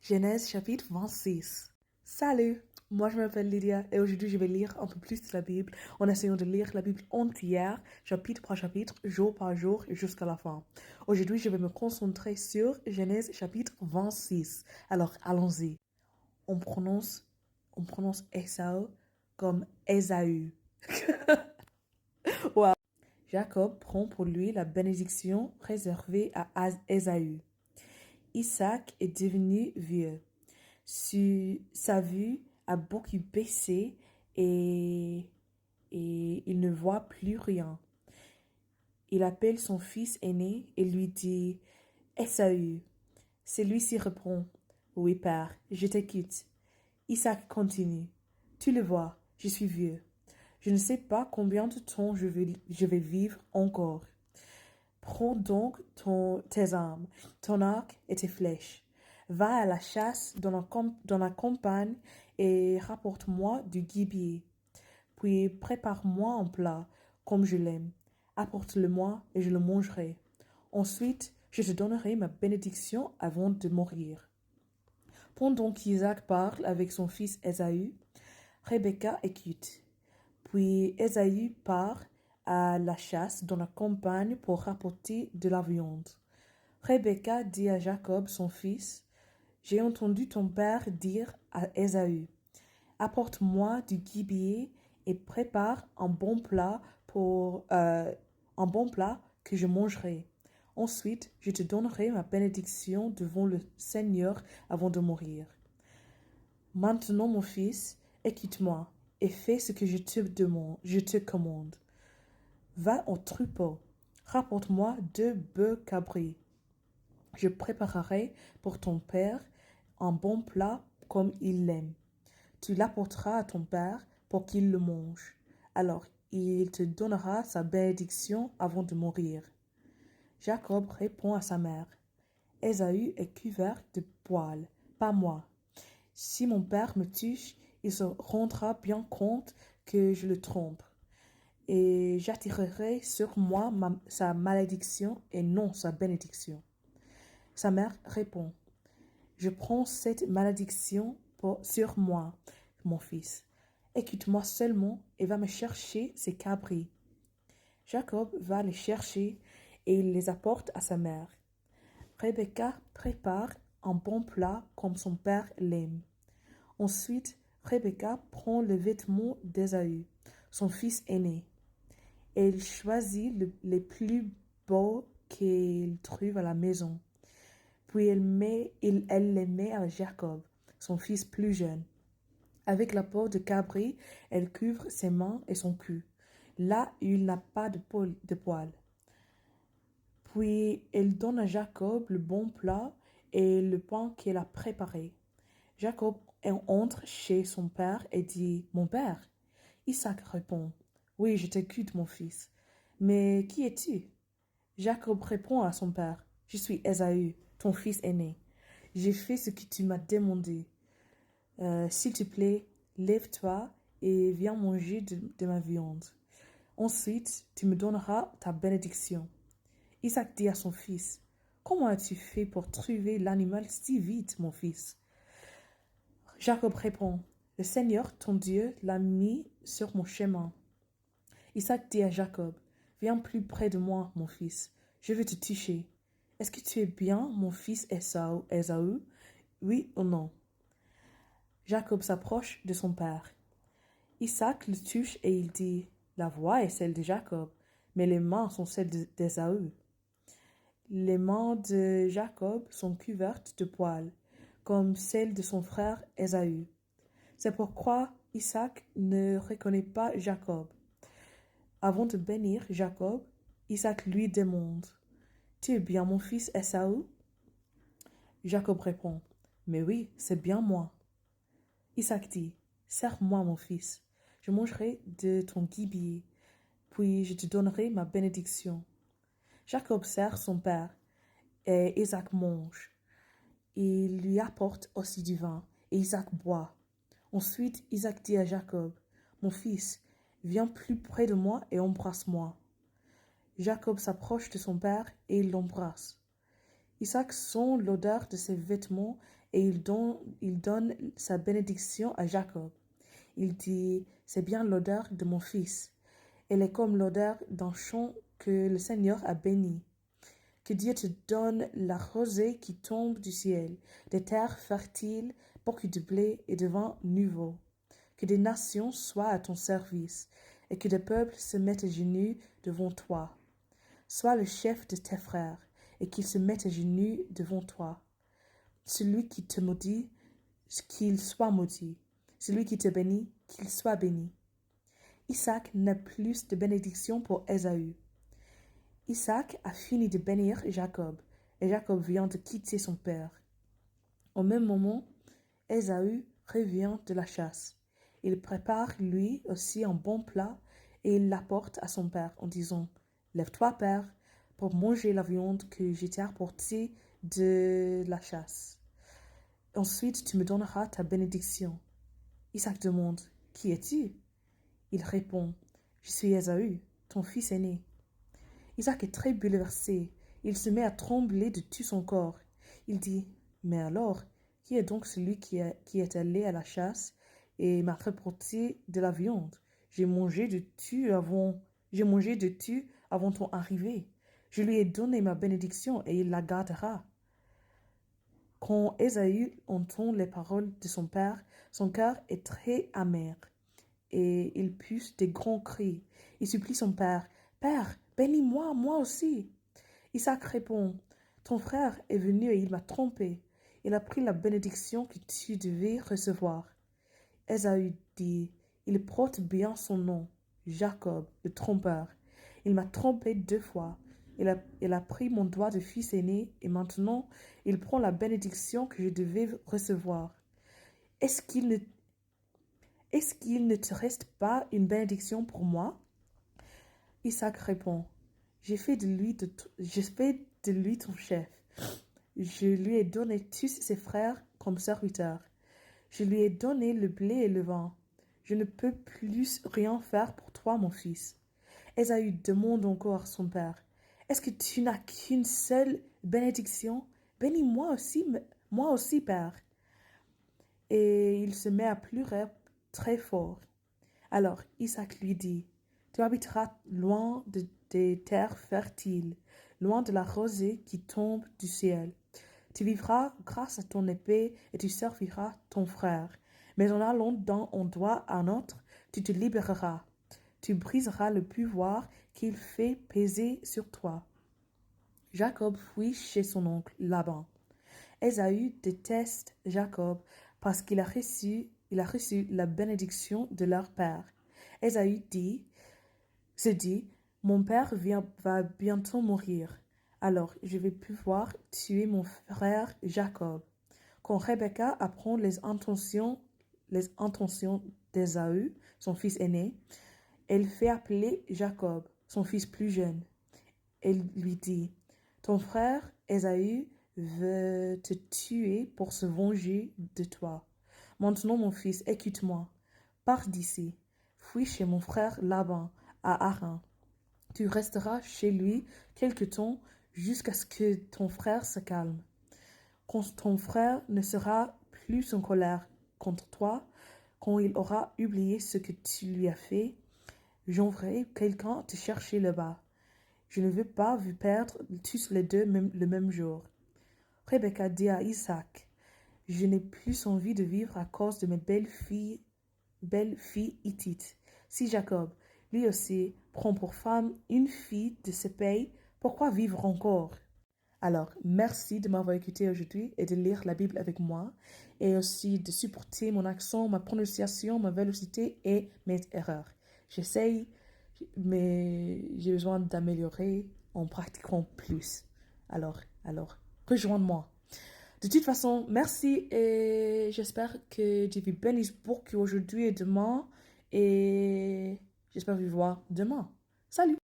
Genèse chapitre 26. Salut, moi je m'appelle Lydia et aujourd'hui je vais lire un peu plus de la Bible en essayant de lire la Bible entière, chapitre par chapitre, jour par jour jusqu'à la fin. Aujourd'hui je vais me concentrer sur Genèse chapitre 26. Alors allons-y. On prononce, on prononce Esau comme Ésaü. Wow. Jacob prend pour lui la bénédiction réservée à Ésaü. Isaac est devenu vieux. Sa vue a beaucoup baissé et il ne voit plus rien. Il appelle son fils aîné et lui dit Ésaü. Celui-ci répond Oui, père, je t'écoute. Isaac continue Tu le vois, je suis vieux. Je ne sais pas combien de temps je vais vivre encore. Prends donc tes armes, ton arc et tes flèches. Va à la chasse dans la campagne et rapporte-moi du gibier. Puis prépare-moi un plat, comme je l'aime. Apporte-le-moi et je le mangerai. Ensuite, je te donnerai ma bénédiction avant de mourir. Pendant qu'Isaac parle avec son fils Ésaü, Rebecca écoute. Puis Ésaü part à la chasse dans la campagne pour rapporter de la viande. Rebecca dit à Jacob, son fils, J'ai entendu ton père dire à Ésaü, Apporte-moi du gibier et prépare un bon plat que je mangerai. Ensuite, je te donnerai ma bénédiction devant le Seigneur avant de mourir. Maintenant, mon fils, écoute-moi et fais ce que je te commande. Va au troupeau, rapporte-moi 2 bœufs cabris. Je préparerai pour ton père un bon plat comme il l'aime. Tu l'apporteras à ton père pour qu'il le mange. Alors il te donnera sa bénédiction avant de mourir. Jacob répond à sa mère. Ésaü est couvert de poils, pas moi. Si mon père me touche, il se rendra bien compte que je le trompe. Et j'attirerai sur moi sa malédiction et non sa bénédiction. Sa mère répond, Je prends cette malédiction sur moi, mon fils. Écoute-moi seulement et va me chercher ces cabris. Jacob va les chercher et il les apporte à sa mère. Rebecca prépare un bon plat comme son père l'aime. Ensuite, Rebecca prend le vêtement d'Ésaü, son fils aîné. Elle choisit les plus beaux qu'elle trouve à la maison. Puis elle les met à Jacob, son fils plus jeune. Avec la peau de cabri, elle couvre ses mains et son cou, là où il n'a pas de poils. Puis elle donne à Jacob le bon plat et le pain qu'elle a préparé. Jacob entre chez son père et dit « Mon père ?» Isaac répond « Oui, je t'écoute, mon fils. Mais qui es-tu » Jacob répond à son père « Je suis Ésaü, ton fils aîné. J'ai fait ce que tu m'as demandé. S'il te plaît, lève-toi et viens manger de ma viande. Ensuite, tu me donneras ta bénédiction. » Isaac dit à son fils « Comment as-tu fait pour trouver l'animal si vite, mon fils ?» Jacob répond « Le Seigneur, ton Dieu, l'a mis sur mon chemin. » Isaac dit à Jacob « Viens plus près de moi, mon fils. Je veux te toucher. Est-ce que tu es bien, mon fils Ésaü, oui ou non ?» Jacob s'approche de son père. Isaac le touche et il dit « La voix est celle de Jacob, mais les mains sont celles d'Ésaü. » Les mains de Jacob sont couvertes de poils, comme celles de son frère Ésaü. C'est pourquoi Isaac ne reconnaît pas Jacob. Avant de bénir Jacob, Isaac lui demande « Tu es bien mon fils Ésaü ?» Jacob répond « Mais oui, c'est bien moi. » Isaac dit « Serre-moi mon fils, je mangerai de ton gibier, puis je te donnerai ma bénédiction. » Jacob serre son père, et Isaac mange. Il lui apporte aussi du vin, et Isaac boit. Ensuite, Isaac dit à Jacob, « Mon fils, viens plus près de moi et embrasse-moi. » Jacob s'approche de son père et il l'embrasse. Isaac sent l'odeur de ses vêtements et il donne sa bénédiction à Jacob. Il dit, c'est bien l'odeur de mon fils. Elle est comme l'odeur d'un champ que le Seigneur a béni. Que Dieu te donne la rosée qui tombe du ciel, des terres fertiles, beaucoup de blé et de vin nouveau. Que des nations soient à ton service, et que des peuples se mettent à genoux devant toi. Sois le chef de tes frères, et qu'ils se mettent à genoux devant toi. Celui qui te maudit, qu'il soit maudit. Celui qui te bénit, qu'il soit béni. Isaac n'a plus de bénédiction pour Ésaü. Isaac a fini de bénir Jacob, et Jacob vient de quitter son père. Au même moment, Ésaü revient de la chasse. Il prépare lui aussi un bon plat et il l'apporte à son père en disant « Lève-toi, père, pour manger la viande que je t'ai apportée de la chasse. Ensuite, tu me donneras ta bénédiction. » Isaac demande « Qui es-tu » Il répond « Je suis Ésaü, ton fils aîné. » Isaac est très bouleversé. Il se met à trembler de tout son corps. Il dit « Mais alors, qui est donc celui qui est allé à la chasse et m'a rapporté de la viande? J'ai mangé de tout avant ton arrivée. Je lui ai donné ma bénédiction et il la gardera. » Quand Ésaü entend les paroles de son père, son cœur est très amer et il pousse des grands cris. Il supplie son père « Père, bénis-moi, moi aussi. » Isaac répond « Ton frère est venu et il m'a trompé. Il a pris la bénédiction que tu devais recevoir. » Ésaü dit « Il porte bien son nom, Jacob, le trompeur. Il m'a trompé 2 fois. Il a pris mon droit de fils aîné et maintenant il prend la bénédiction que je devais recevoir. Est-ce qu'il ne te reste pas une bénédiction pour moi? » Isaac répond « J'ai fait de lui ton chef. Je lui ai donné tous ses frères comme serviteurs. Je lui ai donné le blé et le vin. Je ne peux plus rien faire pour toi, mon fils. » Ésaü demande encore à son père « Est-ce que tu n'as qu'une seule bénédiction? Bénis-moi aussi, père. » Et il se met à pleurer très fort. Alors Isaac lui dit « Tu habiteras loin des terres fertiles, loin de la rosée qui tombe du ciel. Tu vivras grâce à ton épée et tu serviras ton frère. Mais en allant d'un endroit à un autre, tu te libéreras. Tu briseras le pouvoir qu'il fait peser sur toi. » Jacob fuit chez son oncle Laban. Ésaü déteste Jacob parce qu'il a reçu la bénédiction de leur père. Ésaü se dit, mon père va bientôt mourir, alors je vais pouvoir tuer mon frère Jacob. Quand Rebecca apprend les intentions d'Ésaü, son fils aîné, elle fait appeler Jacob, son fils plus jeune. Elle lui dit, ton frère Ésaü veut te tuer pour se venger de toi. Maintenant, mon fils, écoute-moi. Pars d'ici. Fuis chez mon frère Laban, à Haran. Tu resteras chez lui quelque temps jusqu'à ce que ton frère se calme. Quand ton frère ne sera plus en colère contre toi, quand il aura oublié ce que tu lui as fait, j'enverrai quelqu'un te chercher là-bas. Je ne veux pas vous perdre tous les deux le même jour. Rebecca dit à Isaac, je n'ai plus envie de vivre à cause de mes belles filles hittites. Si Jacob, lui aussi, prend pour femme une fille de ce pays, pourquoi vivre encore? Alors, merci de m'avoir écouté aujourd'hui et de lire la Bible avec moi et aussi de supporter mon accent, ma prononciation, ma vélocité et mes erreurs. J'essaye, mais j'ai besoin d'améliorer en pratiquant plus. Alors, rejoins-moi. De toute façon, merci et j'espère que Dieu vous bénisse beaucoup aujourd'hui et demain et j'espère vous voir demain. Salut!